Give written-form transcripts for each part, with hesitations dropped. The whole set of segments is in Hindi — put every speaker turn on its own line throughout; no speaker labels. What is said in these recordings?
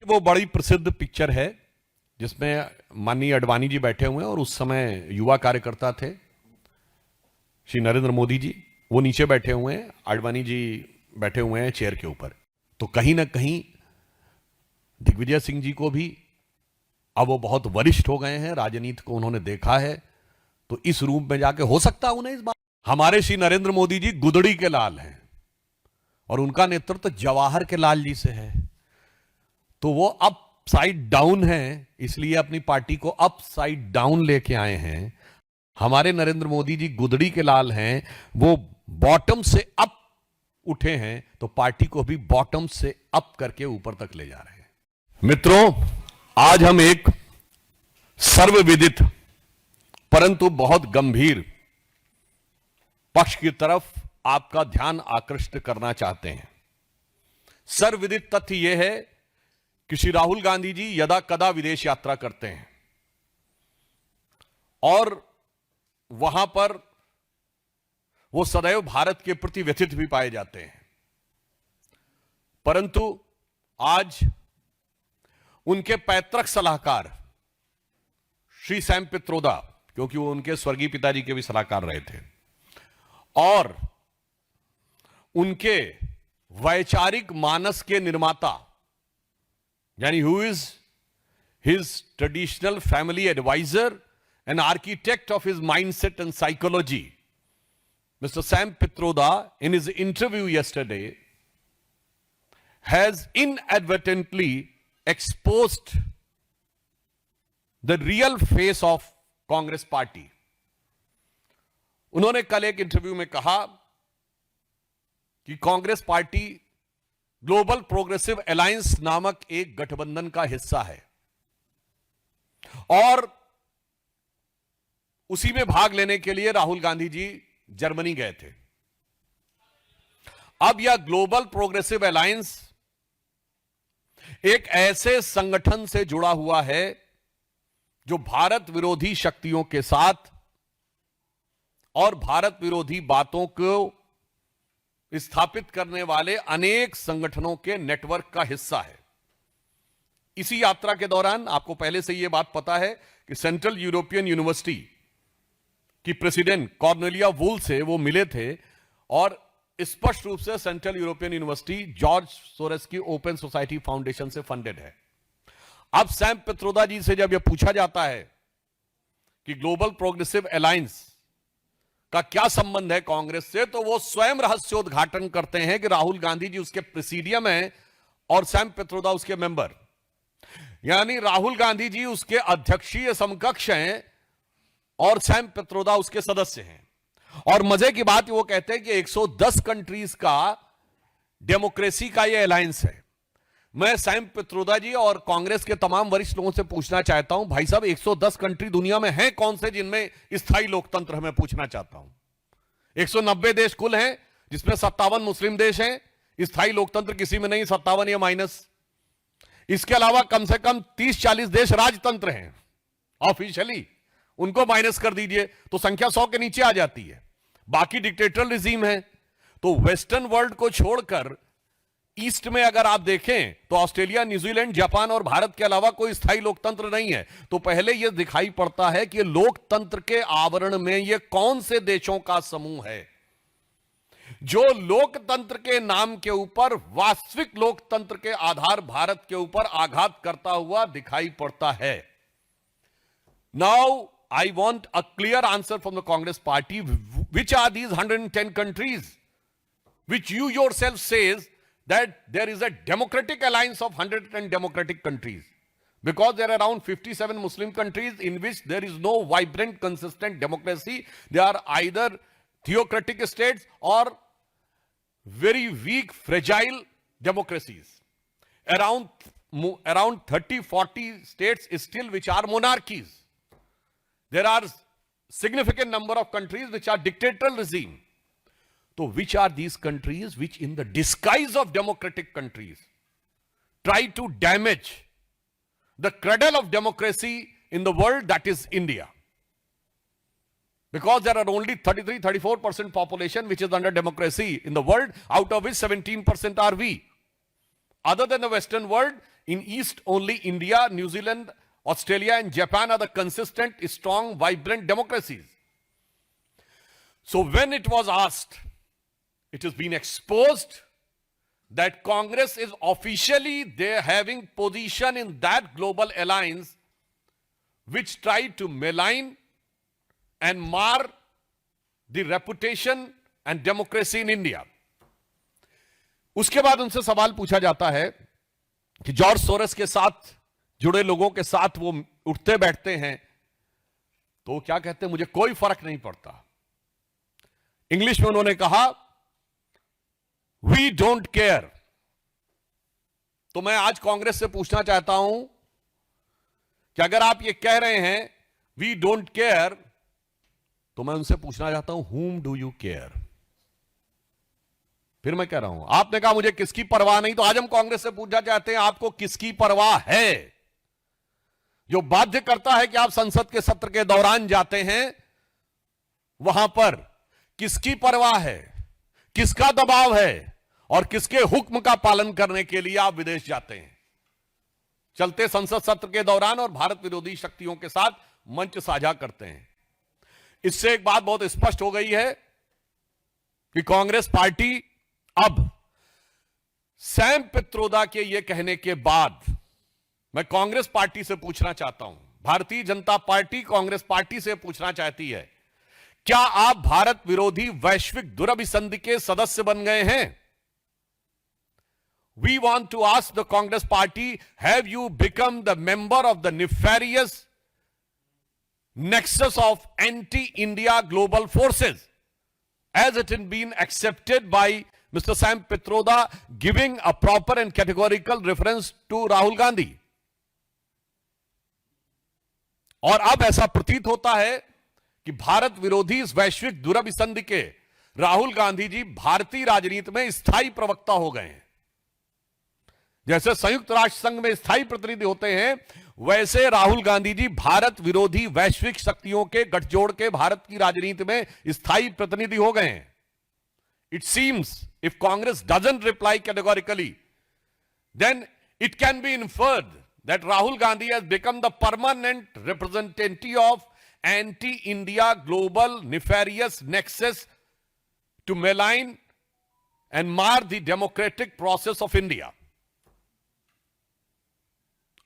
वो बड़ी प्रसिद्ध पिक्चर है जिसमें माननीय अडवाणी जी बैठे हुए हैं और उस समय युवा कार्यकर्ता थे श्री नरेंद्र मोदी जी, वो नीचे बैठे हुए हैं, अडवाणी जी बैठे हुए हैं चेयर के ऊपर। तो कहीं ना कहीं दिग्विजय सिंह जी को भी अब वो बहुत वरिष्ठ हो गए हैं, राजनीति को उन्होंने देखा है, तो इस रूप में जाके हो सकता है उन्हें इस बात। हमारे श्री नरेंद्र मोदी जी गुदड़ी के लाल हैं और उनका नेतृत्व जवाहर के लाल जी से है, तो वो अप साइड डाउन है, इसलिए अपनी पार्टी को अप साइड डाउन लेके आए हैं। हमारे नरेंद्र मोदी जी गुदड़ी के लाल हैं, वो बॉटम से अप उठे हैं, तो पार्टी को भी बॉटम से अप करके ऊपर तक ले जा रहे हैं। मित्रों, आज हम एक सर्वविदित परंतु बहुत गंभीर पक्ष की तरफ आपका ध्यान आकृष्ट करना चाहते हैं। सर्वविदित तथ्य यह है कि श्री राहुल गांधी जी यदा कदा विदेश यात्रा करते हैं और वहां पर वो सदैव भारत के प्रति व्यथित भी पाए जाते हैं, परंतु आज उनके पैतृक सलाहकार श्री सैम पित्रोदा, क्योंकि वो उनके स्वर्गीय पिताजी के भी सलाहकार रहे थे, और उनके वैचारिक मानस के निर्माता यानी who is his traditional family advisor and architect of his mindset and psychology, Mr. Sam Pitroda, in his interview yesterday, has inadvertently exposed the real face of Congress party. उन्होंने कल एक इंटरव्यू में कहा कि Congress party global progressive alliance नामक एक गठबंधन का हिस्सा है और उसी में भाग लेने के लिए राहुल गांधी जी जर्मनी गए थे। अब यह ग्लोबल प्रोग्रेसिव अलायंस एक ऐसे संगठन से जुड़ा हुआ है जो भारत विरोधी शक्तियों के साथ और भारत विरोधी बातों को स्थापित करने वाले अनेक संगठनों के नेटवर्क का हिस्सा है। इसी यात्रा के दौरान आपको पहले से यह बात पता है कि सेंट्रल यूरोपियन यूनिवर्सिटी कि प्रेसिडेंट कॉर्नेलिया वुल से वो मिले थे और स्पष्ट रूप से central European university George Soros की ओपन सोसाइटी फाउंडेशन से फंडेड है। अब सैम पित्रोदा जी से जब यह पूछा जाता है कि ग्लोबल प्रोग्रेसिव अलायंस का क्या संबंध है कांग्रेस से, तो वो स्वयं रहस्योद्घाटन करते हैं कि राहुल गांधी जी उसके प्रेसिडियम हैं और सैम पित्रोदा उसके मेंबर, यानी राहुल गांधी जी उसके अध्यक्षीय समकक्ष हैं और सैम पित्रोदा उसके सदस्य हैं। और मजे की बात वो कहते हैं कि 110 कंट्रीज का डेमोक्रेसी का ये अलायंस है। मैं सैम पित्रोदा जी और कांग्रेस के तमाम वरिष्ठ लोगों से पूछना चाहता हूं, भाई साहब 110 कंट्री दुनिया में हैं कौन से जिनमें स्थायी लोकतंत्र है? मैं पूछना चाहता हूं। 190 देश कुल हैं जिसमें 57 मुस्लिम देश हैं, स्थायी लोकतंत्र किसी में नहीं, 57 या माइनस। इसके अलावा कम से कम 30-40 देश राजतंत्र हैं ऑफिशियली, उनको माइनस कर दीजिए तो संख्या 100 के नीचे आ जाती है। बाकी डिक्टेटर रिजीम है। तो वेस्टर्न वर्ल्ड को छोड़कर ईस्ट में अगर आप देखें तो ऑस्ट्रेलिया, न्यूजीलैंड, जापान और भारत के अलावा कोई स्थायी लोकतंत्र नहीं है। तो पहले यह दिखाई पड़ता है कि लोकतंत्र के आवरण में यह कौन से देशों का समूह है जो लोकतंत्र के नाम के ऊपर वास्तविक लोकतंत्र के आधार भारत के ऊपर आघात करता हुआ दिखाई पड़ता है। Now I want a clear answer from the Congress party. Which are these 110 countries which you yourself says that there is a democratic alliance of 110 democratic countries? Because there are around 57 Muslim countries in which there is no vibrant, consistent democracy. They are either theocratic states or very weak, fragile democracies. Around 30-40 states still which are monarchies. There are significant number of countries which are dictatorial regime. So which are these countries which in the disguise of democratic countries try to damage the cradle of democracy in the world, that is India? Because there are only 33-34% population which is under democracy in the world, out of which 17% are we. Other than the Western world, In East, only India, New Zealand, Australia, and Japan are the consistent, strong, vibrant democracies. So when it was asked, it has been exposed that Congress is officially there having position in that global alliance which tried to malign and mar the reputation and democracy in India. उसके बाद उनसे सवाल पूछा जाता है कि जॉर्ज सोरस के साथ जुड़े लोगों के साथ वो उठते बैठते हैं, तो वो क्या कहते हैं, मुझे कोई फर्क नहीं पड़ता। इंग्लिश में उन्होंने कहा वी डोंट केयर। तो मैं आज कांग्रेस से पूछना चाहता हूं कि अगर आप ये कह रहे हैं वी डोंट केयर, तो मैं उनसे पूछना चाहता हूं whom do you care? फिर मैं कह रहा हूं, आपने कहा मुझे किसकी परवाह नहीं, तो आज हम कांग्रेस से पूछना चाहते हैं आपको किसकी परवाह है, जो बाध्य करता है कि आप संसद के सत्र के दौरान जाते हैं, वहां पर किसकी परवाह है, किसका दबाव है और किसके हुक्म का पालन करने के लिए आप विदेश जाते हैं, चलते संसद सत्र के दौरान और भारत विरोधी शक्तियों के साथ मंच साझा करते हैं। इससे एक बात बहुत स्पष्ट हो गई है कि कांग्रेस पार्टी अब सैम पित्रोदा के यह कहने के बाद, मैं कांग्रेस पार्टी से पूछना चाहता हूं, भारतीय जनता पार्टी कांग्रेस पार्टी से पूछना चाहती है, क्या आप भारत विरोधी वैश्विक दुरभिसंधि के सदस्य बन गए हैं? We want to ask the Congress party, have you become the member of the nefarious nexus of anti-India global forces, as it has been accepted by Mr. Sam Pitroda, giving a proper and categorical reference to Rahul Gandhi? और अब ऐसा प्रतीत होता है कि भारत विरोधी इस वैश्विक दुरभिसंधि के राहुल गांधी जी भारतीय राजनीति में स्थायी प्रवक्ता हो गए हैं। जैसे संयुक्त राष्ट्र संघ में स्थायी प्रतिनिधि होते हैं, वैसे राहुल गांधी जी भारत विरोधी वैश्विक शक्तियों के गठजोड़ के भारत की राजनीति में स्थायी प्रतिनिधि हो गए हैं। It seems if Congress doesn't reply categorically, then it can be inferred that Rahul Gandhi has become the permanent representative of anti-India global nefarious nexus to malign and mar the democratic process of India.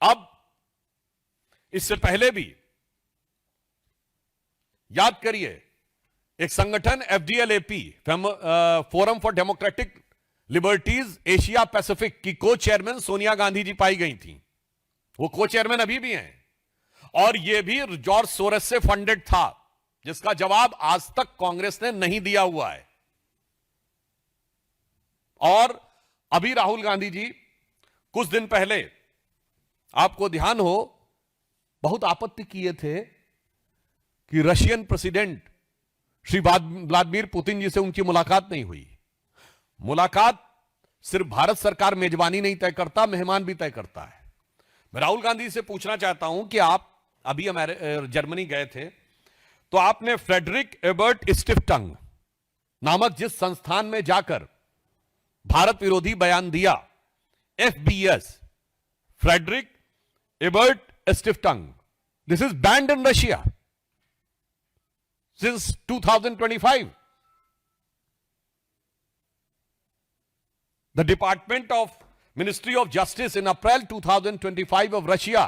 अब इससे पहले भी याद करिए, एक संगठन FDLAP forum for democratic liberties Asia Pacific की को चेयरमैन सोनिया गांधी जी पाई गई थी। वो को चेयरमैन अभी भी हैं और ये भी जॉर्ज सोरस से फंडेड था, जिसका जवाब आज तक कांग्रेस ने नहीं दिया हुआ है। और अभी राहुल गांधी जी कुछ दिन पहले, आपको ध्यान हो, बहुत आपत्ति किए थे कि Russian president Shri Vladimir Putin ji से उनकी मुलाकात नहीं हुई। मुलाकात सिर्फ भारत सरकार मेजबानी नहीं तय करता, मेहमान भी तय करता है। मैं राहुल गांधी से पूछना चाहता हूं कि आप अभी जर्मनी गए थे, तो आपने फ्रेडरिक एबर्ट स्टिफ्टंग नामक जिस संस्थान में जाकर भारत विरोधी बयान दिया, FBS, Friedrich Ebert Stiftung, this is banned in Russia since 2025. The Department of Ministry of Justice in April 2025 of Russia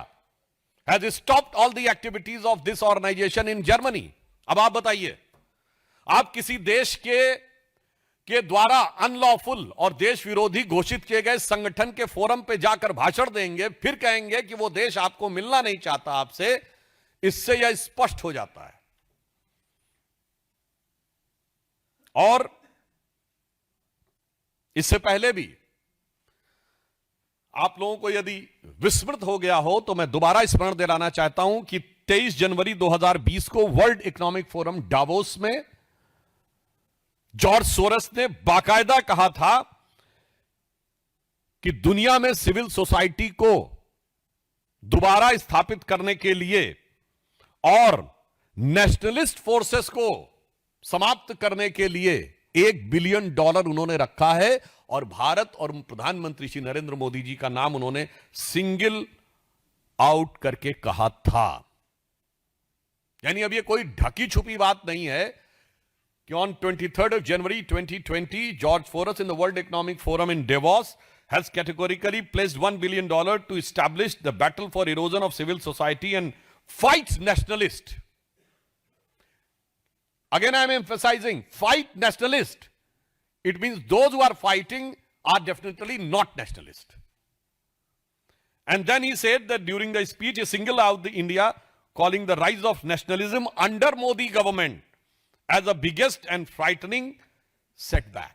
has stopped all the activities of this organization in Germany. अब आप बताइए, आप किसी देश के द्वारा अनलॉफुल और देश विरोधी घोषित किए गए संगठन के फोरम पे जाकर भाषण देंगे, फिर कहेंगे कि वो देश आपको मिलना नहीं चाहता आपसे। इससे यह स्पष्ट हो जाता है। और इससे पहले भी आप लोगों को यदि विस्मृत हो गया हो तो मैं दोबारा स्मरण दिलाना चाहता हूं कि 23 जनवरी 2020 को वर्ल्ड इकोनॉमिक फोरम डावोस में जॉर्ज सोरस ने बाकायदा कहा था कि दुनिया में सिविल सोसाइटी को दोबारा स्थापित करने के लिए और नेशनलिस्ट फोर्सेस को समाप्त करने के लिए $1 बिलियन उन्होंने रखा है और भारत और प्रधानमंत्री श्री नरेंद्र मोदी जी का नाम उन्होंने सिंगल आउट करके कहा था। यानी अब ये कोई ढकी छुपी बात नहीं है कि on 23rd of January 2020 George Soros in the World Economic Forum in Davos has categorically pledged $1 billion to establish the battle for erosion of civil society and fights nationalist. Again, I am emphasizing, fight nationalist. It means those who are fighting are definitely not nationalist. And then he said that during the speech, he singled out the India, calling the rise of nationalism under Modi government as the biggest and frightening setback.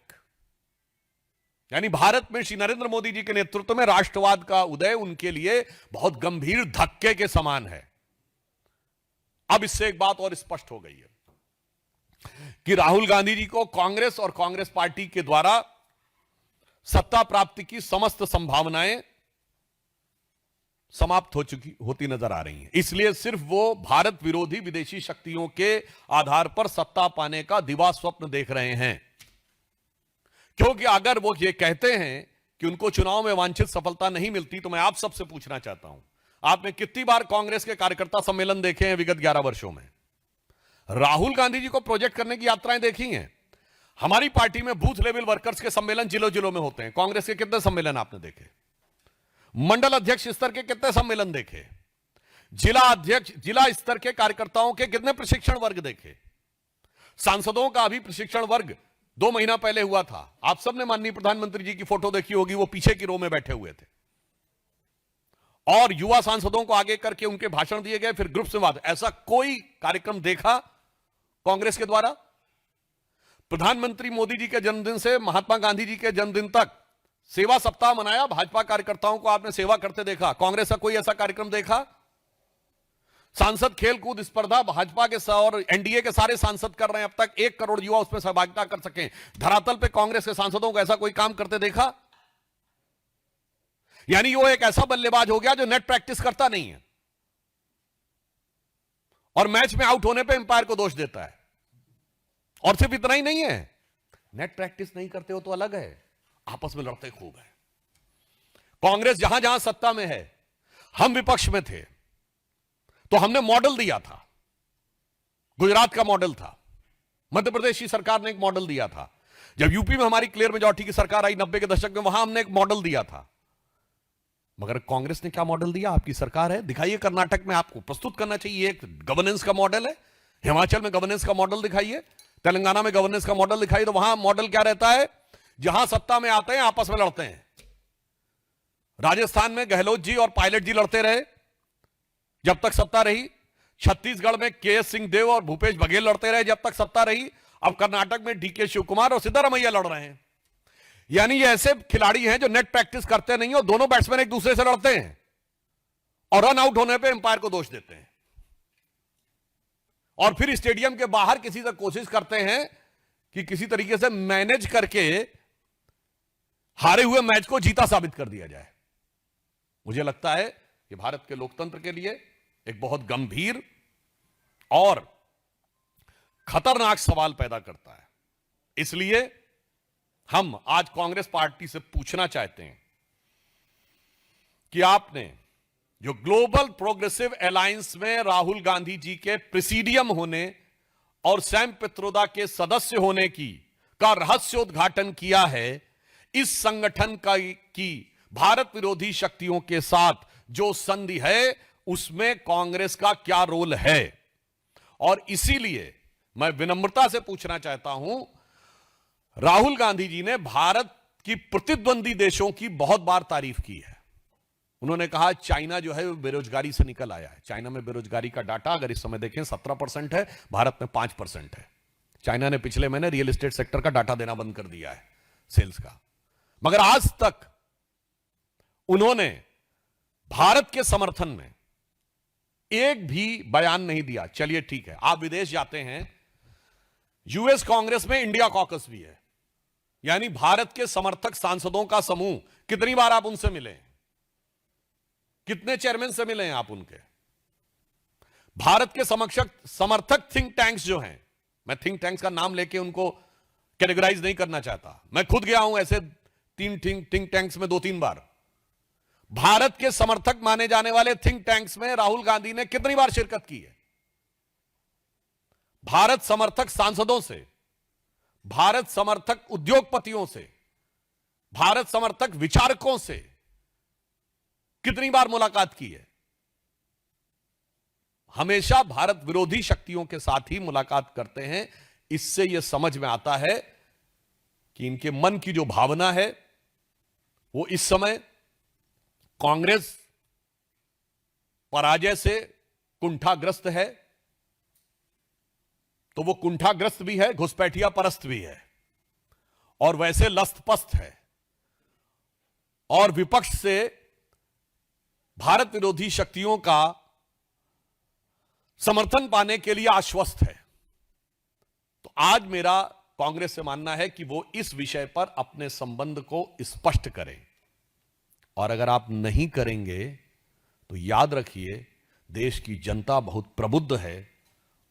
यानी भारत में श्री नरेंद्र मोदी जी के नेतृत्व में राष्ट्रवाद का उदय उनके लिए बहुत गंभीर धक्के के समान है। अब इससे एक बात और स्पष्ट हो गई है कि राहुल गांधी जी को कांग्रेस और कांग्रेस पार्टी के द्वारा सत्ता प्राप्ति की समस्त संभावनाएं समाप्त होती नजर आ रही हैं। इसलिए सिर्फ वो भारत विरोधी विदेशी शक्तियों के आधार पर सत्ता पाने का दिवा स्वप्न देख रहे हैं। क्योंकि अगर वो ये कहते हैं कि उनको चुनाव में वांछित सफलता नहीं मिलती, तो मैं आप सबसे पूछना चाहता हूं, आपने कितनी बार कांग्रेस के कार्यकर्ता सम्मेलन देखे हैं विगत 11 वर्षों में? राहुल गांधी जी को प्रोजेक्ट करने की यात्राएं देखी हैं? हमारी पार्टी में बूथ लेवल वर्कर्स के सम्मेलन जिलों जिलों में होते हैं। कांग्रेस के कितने सम्मेलन आपने देखे? मंडल अध्यक्ष स्तर के कितने सम्मेलन देखे? जिला अध्यक्ष, जिला स्तर के कार्यकर्ताओं के कितने प्रशिक्षण वर्ग देखे? सांसदों का अभी प्रशिक्षण वर्ग 2 महीना पहले हुआ था। आप सबने माननीय प्रधानमंत्री जी की फोटो देखी होगी, वो पीछे की रो में बैठे हुए थे और युवा सांसदों को आगे करके उनके भाषण दिए गए, फिर ग्रुप में बात। ऐसा कोई कार्यक्रम देखा कांग्रेस के द्वारा? प्रधानमंत्री मोदी जी के जन्मदिन से महात्मा गांधी जी के जन्मदिन तक सेवा सप्ताह मनाया, भाजपा कार्यकर्ताओं को आपने सेवा करते देखा। कांग्रेस का कोई ऐसा कार्यक्रम देखा? सांसद खेलकूद स्पर्धा भाजपा के और एनडीए के सारे सांसद कर रहे हैं, अब तक 1 करोड़ युवा उसमें सहभागिता कर सकें। धरातल पे कांग्रेस के सांसदों को ऐसा कोई काम करते देखा? यानी वो एक ऐसा बल्लेबाज हो गया जो नेट प्रैक्टिस करता नहीं है और मैच में आउट होने पे अंपायर को दोष देता है। और सिर्फ इतना ही नहीं है, नेट प्रैक्टिस नहीं करते हो तो अलग है, आपस में लड़ते खूब है। कांग्रेस जहां जहां सत्ता में है, हम विपक्ष में थे तो हमने मॉडल दिया था। गुजरात का मॉडल था, मध्य प्रदेश की सरकार ने एक मॉडल दिया था। जब यूपी में हमारी क्लियर मेजॉरिटी की सरकार आई 90 के दशक में, वहां हमने एक मॉडल दिया था। मगर कांग्रेस ने क्या मॉडल दिया? आपकी सरकार है, दिखाइए। कर्नाटक में आपको प्रस्तुत करना चाहिए, एक गवर्नेंस का मॉडल है। हिमाचल में गवर्नेंस का मॉडल दिखाइए, तेलंगाना में गवर्नेंस का मॉडल दिखाइए। तो वहां मॉडल क्या रहता है? जहां सत्ता में आते हैं आपस में लड़ते हैं। राजस्थान में गहलोत जी और पायलट जी लड़ते रहे जब तक सत्ता रही। छत्तीसगढ़ में के.एस. सिंहदेव और भूपेश बघेल लड़ते रहे जब तक सत्ता रही। अब कर्नाटक में डी.के. शिवकुमार और सिद्धारमैया लड़ रहे हैं। यानी ये ऐसे खिलाड़ी हैं जो नेट प्रैक्टिस करते नहीं और दोनों बैट्समैन एक दूसरे से लड़ते हैं और रन आउट होने पे अंपायर को दोष देते हैं और फिर स्टेडियम के बाहर किसी से कोशिश करते हैं कि किसी तरीके से मैनेज करके हारे हुए मैच को जीता साबित कर दिया जाए। मुझे लगता है कि भारत के लोकतंत्र के लिए एक बहुत गंभीर और खतरनाक सवाल पैदा करता है। इसलिए हम आज कांग्रेस पार्टी से पूछना चाहते हैं कि आपने जो ग्लोबल प्रोग्रेसिव अलायंस में राहुल गांधी जी के प्रेसिडियम होने और सैम पित्रोदा के सदस्य होने का रहस्योद्घाटन किया है, इस संगठन की भारत विरोधी शक्तियों के साथ जो संधि है उसमें कांग्रेस का क्या रोल है। और इसीलिए मैं विनम्रता से पूछना चाहता हूं, राहुल गांधी जी ने भारत की प्रतिद्वंदी देशों की बहुत बार तारीफ की है। उन्होंने कहा चाइना जो है बेरोजगारी से निकल आया है। चाइना में बेरोजगारी का डाटा अगर इस समय देखें 17% है, भारत में 5% है। चाइना ने पिछले महीने रियल एस्टेट सेक्टर का डाटा देना बंद कर दिया है, सेल्स का। मगर आज तक उन्होंने भारत के समर्थन में एक भी बयान नहीं दिया। चलिए ठीक है, आप विदेश जाते हैं, यूएस कांग्रेस में इंडिया कॉकस भी है, यानी भारत के समर्थक सांसदों का समूह। कितनी बार आप उनसे मिले? कितने चेयरमैन से मिले हैं आप उनके? भारत के समर्थक थिंक टैंक्स जो हैं, मैं थिंक टैंक्स का नाम लेके उनको कैटेगराइज नहीं करना चाहता, मैं खुद गया हूं ऐसे थिंक टैंक्स में 2-3 बार। भारत के समर्थक माने जाने वाले थिंक टैंक्स में राहुल गांधी ने कितनी बार शिरकत की है? भारत समर्थक सांसदों से, भारत समर्थक उद्योगपतियों से, भारत समर्थक विचारकों से कितनी बार मुलाकात की है? हमेशा भारत विरोधी शक्तियों के साथ ही मुलाकात करते हैं। इससे यह समझ में आता है कि इनके मन की जो भावना है वो इस समय कांग्रेस पराजय से कुंठाग्रस्त है, तो वो कुंठाग्रस्त भी है, घुसपैठिया परस्त भी है, और वैसे लस्तपस्त है, और विपक्ष से भारत विरोधी शक्तियों का समर्थन पाने के लिए आश्वस्त है। तो आज मेरा कांग्रेस से मानना है कि वो इस विषय पर अपने संबंध को स्पष्ट करें, और अगर आप नहीं करेंगे तो याद रखिए देश की जनता बहुत प्रबुद्ध है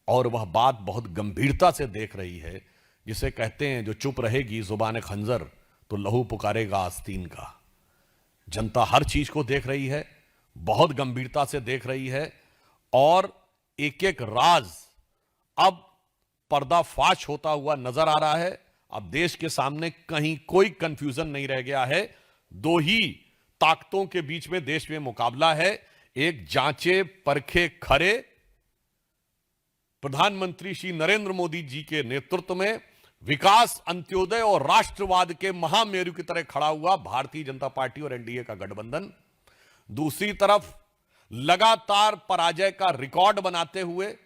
और वह बात बहुत गंभीरता से देख रही है। जिसे कहते हैं जो चुप रहेगी जुबान खंजर तो लहू पुकारेगा आस्तीन का। जनता हर चीज को देख रही है, बहुत गंभीरता से देख रही है, और एक एक राज अब पर्दाफाश होता हुआ नजर आ रहा है। अब देश के सामने कहीं कोई कंफ्यूजन नहीं रह गया है। दो ही ताकतों के बीच में देश में मुकाबला है, एक जांचे परखे खरे प्रधानमंत्री श्री नरेंद्र मोदी जी के नेतृत्व में विकास, अंत्योदय और राष्ट्रवाद के महामेरु की तरह खड़ा हुआ भारतीय जनता पार्टी और एनडीए का गठबंधन, दूसरी तरफ लगातार पराजय का रिकॉर्ड बनाते हुए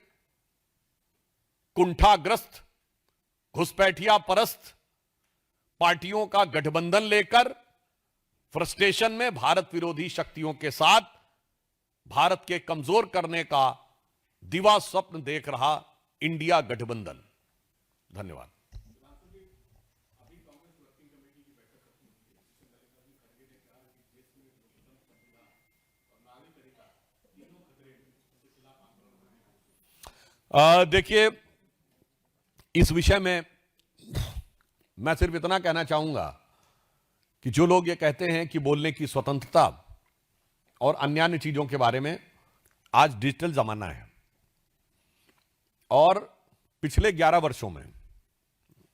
कुंठाग्रस्त घुसपैठिया परस्त पार्टियों का गठबंधन लेकर फ्रस्ट्रेशन में भारत विरोधी शक्तियों के साथ भारत के कमजोर करने का दिवा स्वप्न देख रहा इंडिया गठबंधन। धन्यवाद। देखिए, इस विषय में मैं सिर्फ इतना कहना चाहूंगा कि जो लोग ये कहते हैं कि बोलने की स्वतंत्रता और अन्य अन्य चीजों के बारे में, आज डिजिटल जमाना है और पिछले 11 वर्षों में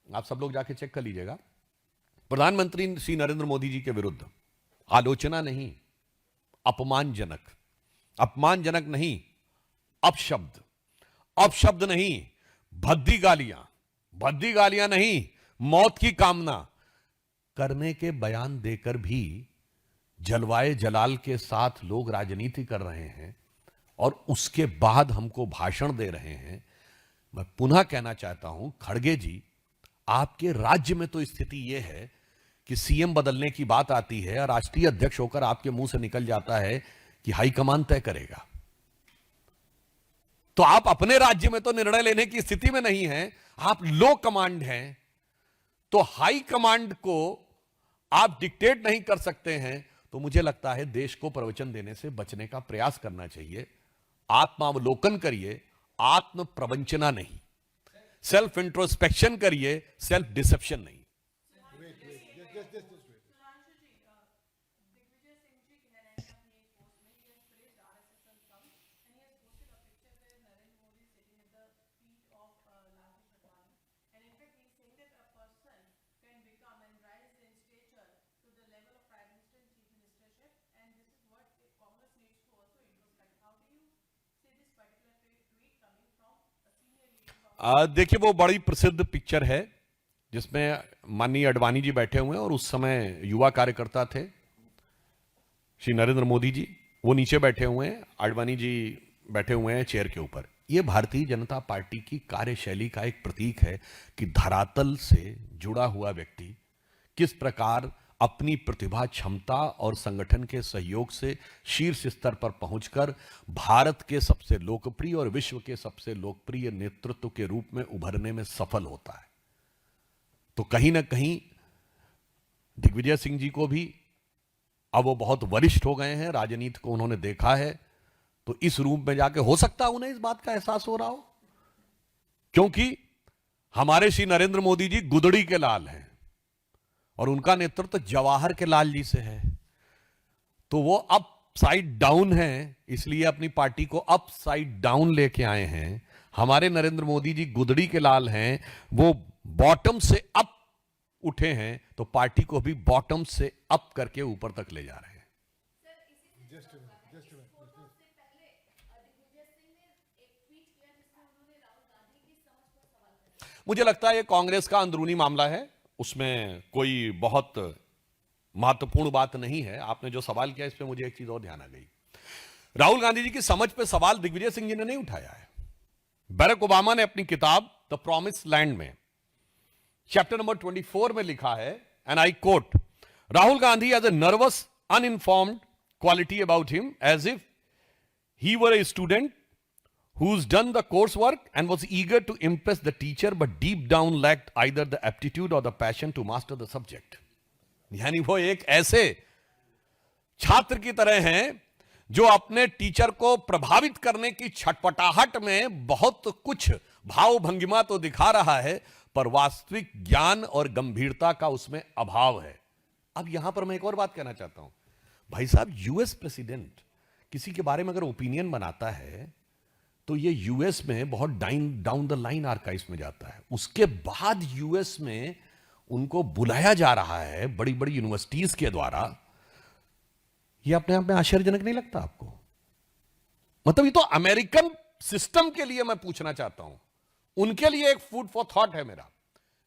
आप सब लोग जाके चेक कर लीजिएगा, प्रधानमंत्री श्री नरेंद्र मोदी जी के विरुद्ध आलोचना नहीं, अपमानजनक नहीं, अपशब्द नहीं, भद्दी गालियां नहीं, मौत की कामना करने के बयान देकर भी जलवाए जलाल के साथ लोग राजनीति कर रहे हैं और उसके बाद हमको भाषण दे रहे हैं। मैं पुनः कहना चाहता हूं, खड़गे जी, आपके राज्य में तो स्थिति यह है कि सीएम बदलने की बात आती है और राष्ट्रीय अध्यक्ष होकर आपके मुंह से निकल जाता है कि हाईकमान तय करेगा। तो आप अपने राज्य में तो निर्णय लेने की स्थिति में नहीं हैं, आप लो कमांड हैं, तो हाई कमांड को आप डिक्टेट नहीं कर सकते हैं। तो मुझे लगता है देश को प्रवचन देने से बचने का प्रयास करना चाहिए। आत्मावलोकन करिए, आत्म प्रवंचना नहीं, सेल्फ इंट्रोस्पेक्शन करिए, सेल्फ डिसेप्शन नहीं। देखिए, वो बड़ी प्रसिद्ध पिक्चर है जिसमें माननीय अडवाणी जी बैठे हुए हैं और उस समय युवा कार्यकर्ता थे श्री नरेंद्र मोदी जी, वो नीचे बैठे हुए हैं, अडवाणी जी बैठे हुए हैं चेयर के ऊपर। ये भारतीय जनता पार्टी की कार्यशैली का एक प्रतीक है कि धरातल से जुड़ा हुआ व्यक्ति किस प्रकार अपनी प्रतिभा, क्षमता और संगठन के सहयोग से शीर्ष स्तर पर पहुंचकर भारत के सबसे लोकप्रिय और विश्व के सबसे लोकप्रिय नेतृत्व के रूप में उभरने में सफल होता है। तो कहीं ना कहीं दिग्विजय सिंह जी को भी, अब वो बहुत वरिष्ठ हो गए हैं, राजनीति को उन्होंने देखा है, तो इस रूप में जाके हो सकता है उन्हें इस बात का एहसास हो रहा हो, क्योंकि हमारे श्री नरेंद्र मोदी जी गुदड़ी के लाल हैं और उनका नेतृत्व जवाहर के लाल जी से है, तो वो अपसाइड डाउन है, इसलिए अपनी पार्टी को अपसाइड डाउन लेके आए हैं। हमारे नरेंद्र मोदी जी गुदड़ी के लाल हैं, वो बॉटम से अप उठे हैं, तो पार्टी को भी बॉटम से अप करके ऊपर तक ले जा रहे हैं। मुझे लगता है ये कांग्रेस का अंदरूनी मामला है, उसमें कोई बहुत महत्वपूर्ण बात नहीं है। आपने जो सवाल किया इस पे मुझे एक चीज और ध्यान आ गई। राहुल गांधी जी की समझ पे सवाल दिग्विजय सिंह जी ने नहीं उठाया है। बैरक ओबामा ने अपनी किताब द प्रॉमिस लैंड में चैप्टर नंबर 24 में लिखा है, and I quote, Rahul Gandhi has a nervous uninformed quality about him as if he were a student who's done the coursework and was eager to impress the teacher but deep down lacked either the aptitude or the passion to master the subject. यानी वो एक ऐसे छात्र की तरह हैं जो अपने टीचर को प्रभावित करने की छटपटाहट में बहुत कुछ भाव भंगिमा तो दिखा रहा है, पर वास्तविक ज्ञान और गंभीरता का उसमें अभाव है। अब यहां पर मैं एक और बात कहना चाहता हूं। भाई साहब, यूएस प्रेसिडेंट किसी के बारे में अगर ओपिनियन बनाता है तो ये यूएस में बहुत डाउन द लाइन आर्काइव्स में जाता है। उसके बाद यूएस में उनको बुलाया जा रहा है बड़ी बड़ी यूनिवर्सिटीज के द्वारा। ये अपने आप में आश्चर्यजनक नहीं लगता आपको? मतलब ये तो अमेरिकन सिस्टम के लिए मैं पूछना चाहता हूं, उनके लिए एक फूड फॉर थॉट है मेरा,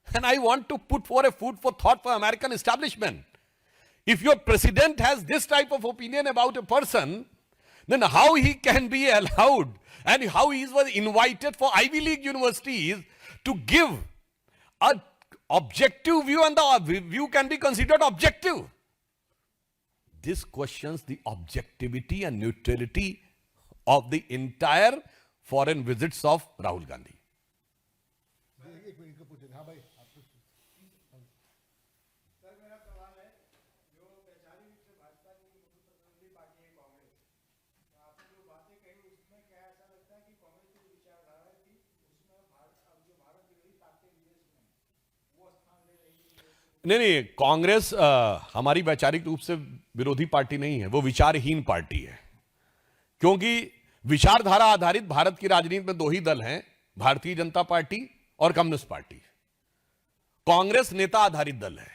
and I want to put for a food for thought for American establishment. If your president has this type of opinion about a person, then how he can be allowed and how he was invited for Ivy League universities to give an objective view, and the view can be considered objective. This questions the objectivity and neutrality of the entire foreign visits of Rahul Gandhi. नहीं, कांग्रेस हमारी वैचारिक रूप से विरोधी पार्टी नहीं है, वो विचारहीन पार्टी है। क्योंकि विचारधारा आधारित भारत की राजनीति में दो ही दल हैं, भारतीय जनता पार्टी और कम्युनिस्ट पार्टी। कांग्रेस नेता आधारित दल है।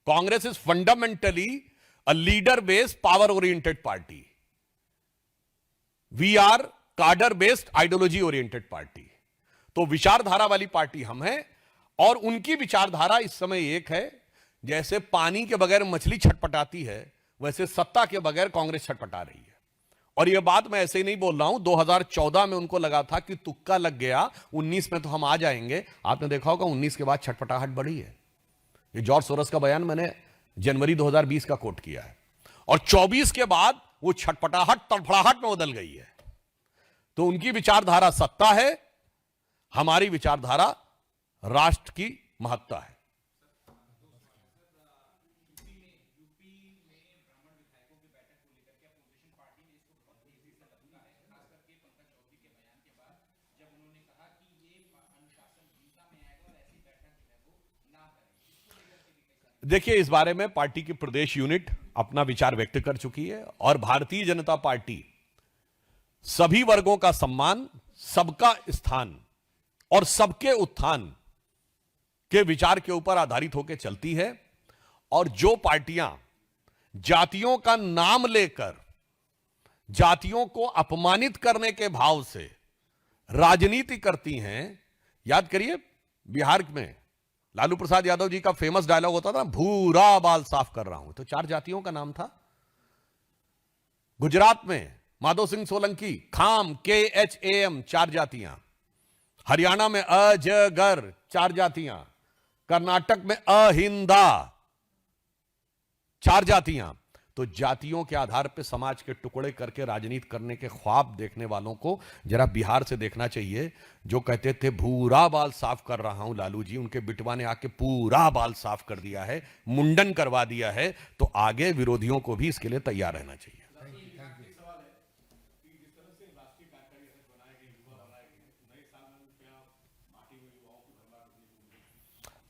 Congress is fundamentally a leader based power oriented party. We are cadre based ideology oriented party. तो विचारधारा वाली पार्टी हम हैं, और उनकी विचारधारा इस समय एक है, जैसे पानी के बगैर मछली छटपटाती है, वैसे सत्ता के बगैर कांग्रेस छटपटा रही है। और यह बात मैं ऐसे ही नहीं बोल रहा हूं। 2014 में उनको लगा था कि तुक्का लग गया, 19 में तो हम आ जाएंगे। आपने देखा होगा 19 के बाद छटपटाहट बढ़ी है। ये जॉर्ज सोरस का बयान मैंने जनवरी 2020 का कोट किया है। और 24 के बाद वो छटपटाहट तड़फड़ाहट में बदल गई है। तो उनकी विचारधारा सत्ता है, हमारी विचारधारा राष्ट्र की महत्ता है। देखिए, इस बारे में पार्टी की प्रदेश यूनिट अपना विचार व्यक्त कर चुकी है, और भारतीय जनता पार्टी सभी वर्गों का सम्मान, सबका स्थान और सबके उत्थान के विचार के ऊपर आधारित होकर चलती है। और जो पार्टियां जातियों का नाम लेकर जातियों को अपमानित करने के भाव से राजनीति करती हैं, याद करिए बिहार में लालू प्रसाद यादव जी का फेमस डायलॉग होता था, भूरा बाल साफ कर रहा हूं, तो 4 जातियों का नाम था। गुजरात में माधव सिंह सोलंकी, खाम, KHAM 4 जातियां। हरियाणा में अजगर 4 जातियां। कर्नाटक में अहिंदा 4 जातियां। तो जातियों के आधार पर समाज के टुकड़े करके राजनीति करने के ख्वाब देखने वालों को जरा बिहार से देखना चाहिए। जो कहते थे भूरा बाल साफ कर रहा हूं लालू जी, उनके बिटवा ने आके पूरा बाल साफ कर दिया है, मुंडन करवा दिया है। तो आगे विरोधियों को भी इसके लिए तैयार रहना चाहिए।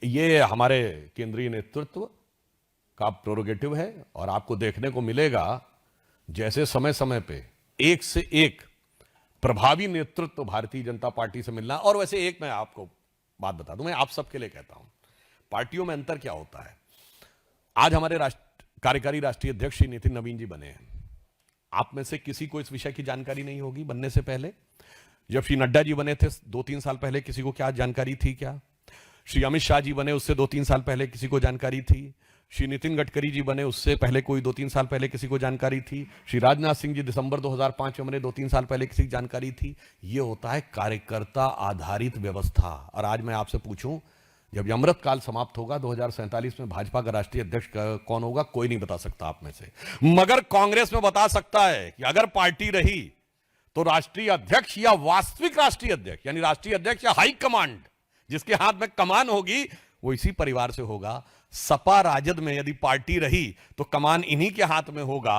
ये हमारे केंद्रीय नेतृत्व का प्रोरोगेटिव है और आपको देखने को मिलेगा जैसे समय समय पे एक से एक प्रभावी नेतृत्व भारतीय जनता पार्टी से मिलना। और वैसे एक मैं आपको बात बता दूं, मैं आप सबके लिए कहता हूं, पार्टियों में अंतर क्या होता है। आज हमारे कार्यकारी राष्ट्रीय अध्यक्ष श्री नितिन नवीन जी बने हैं। आप में से किसी को इस विषय की जानकारी नहीं होगी बनने से पहले। जब श्री नड्डा जी बने थे 2-3 साल पहले, किसी को क्या जानकारी थी क्या? श्री अमित शाह जी बने उससे 2-3 साल पहले, किसी को जानकारी थी? श्री नितिन गडकरी जी बने उससे पहले कोई 2-3 साल पहले किसी को जानकारी थी? श्री राजनाथ सिंह जी दिसंबर 2005 में बने, 2-3 साल पहले किसी की जानकारी थी? ये होता है कार्यकर्ता आधारित व्यवस्था। और आज मैं आपसे पूछूं, जब अमृत काल समाप्त होगा 2047 में भाजपा का राष्ट्रीय अध्यक्ष कौन होगा? कोई नहीं बता सकता आप में से, मगर कांग्रेस में बता सकता है कि अगर पार्टी रही तो राष्ट्रीय अध्यक्ष या वास्तविक राष्ट्रीय अध्यक्ष यानी राष्ट्रीय अध्यक्ष या हाई कमांड जिसके हाथ में कमान होगी वो इसी परिवार से होगा। सपा राजद में यदि पार्टी रही तो कमान इन्हीं के हाथ में होगा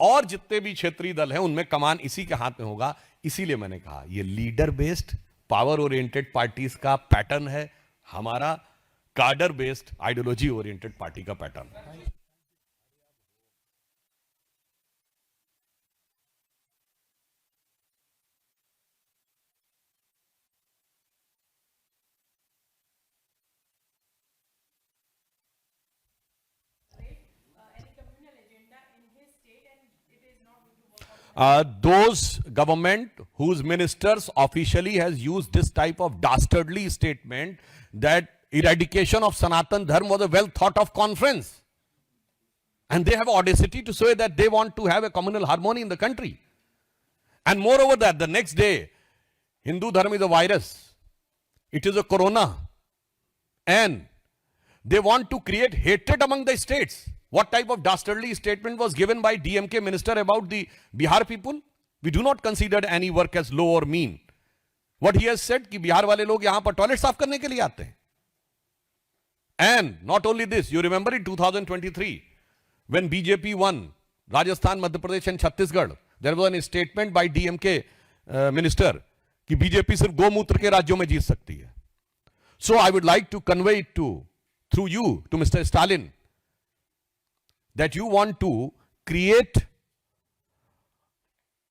और जितने भी क्षेत्रीय दल हैं उनमें कमान इसी के हाथ में होगा। इसीलिए मैंने कहा ये leader based power oriented parties का पैटर्न है, हमारा कार्डर बेस्ड आइडियोलॉजी ओरिएंटेड पार्टी का पैटर्न है। Those government whose ministers officially has used this type of dastardly statement that eradication of Sanatan Dharma was a well thought of conference, and they have audacity to say that they want to have a communal harmony in the country, and moreover that the next day Hindu Dharma is a virus, it is a corona, and they want to create hatred among the states. What type of dastardly statement was given by DMK minister about the Bihar people? We do not consider any work as low or mean. What he has said कि बिहार वाले लोग यहां पर टॉयलेट साफ करने के लिए आते हैं. And not only this, you remember in 2023 when BJP won Rajasthan, Madhya Pradesh and Chhattisgarh, there was a statement by DMK minister कि BJP सिर्फ गोमूत्र के राज्यों में जीत सकती है. So I would like to convey it through you to Mr. Stalin that you want to create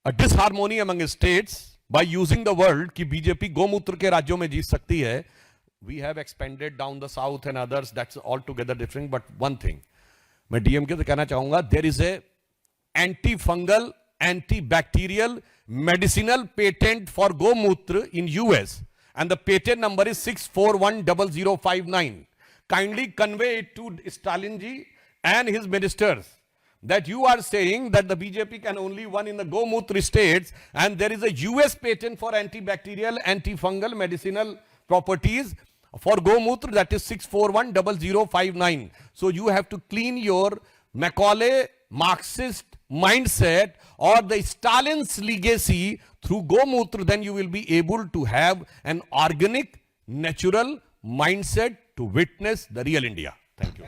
a disharmony among states by using the word कि बीजेपी गोमूत्र के राज्यों में जीत सकती है. We have expanded down the south and others, that's altogether different. But one thing मैं डीएमके से कहना चाहूंगा, there is a antifungal, antibacterial, medicinal patent for gomutra in US and the patent number is 6410059. Kindly convey it to Stalin ji and his ministers that you are saying that the BJP can only win in the gomutra states and there is a US patent for antibacterial, antifungal, medicinal properties for gomutra, that is 6410059. So you have to clean your Macaulay Marxist mindset or the Stalin's legacy through gomutra, then you will be able to have an organic, natural mindset to witness the real India. Thank you.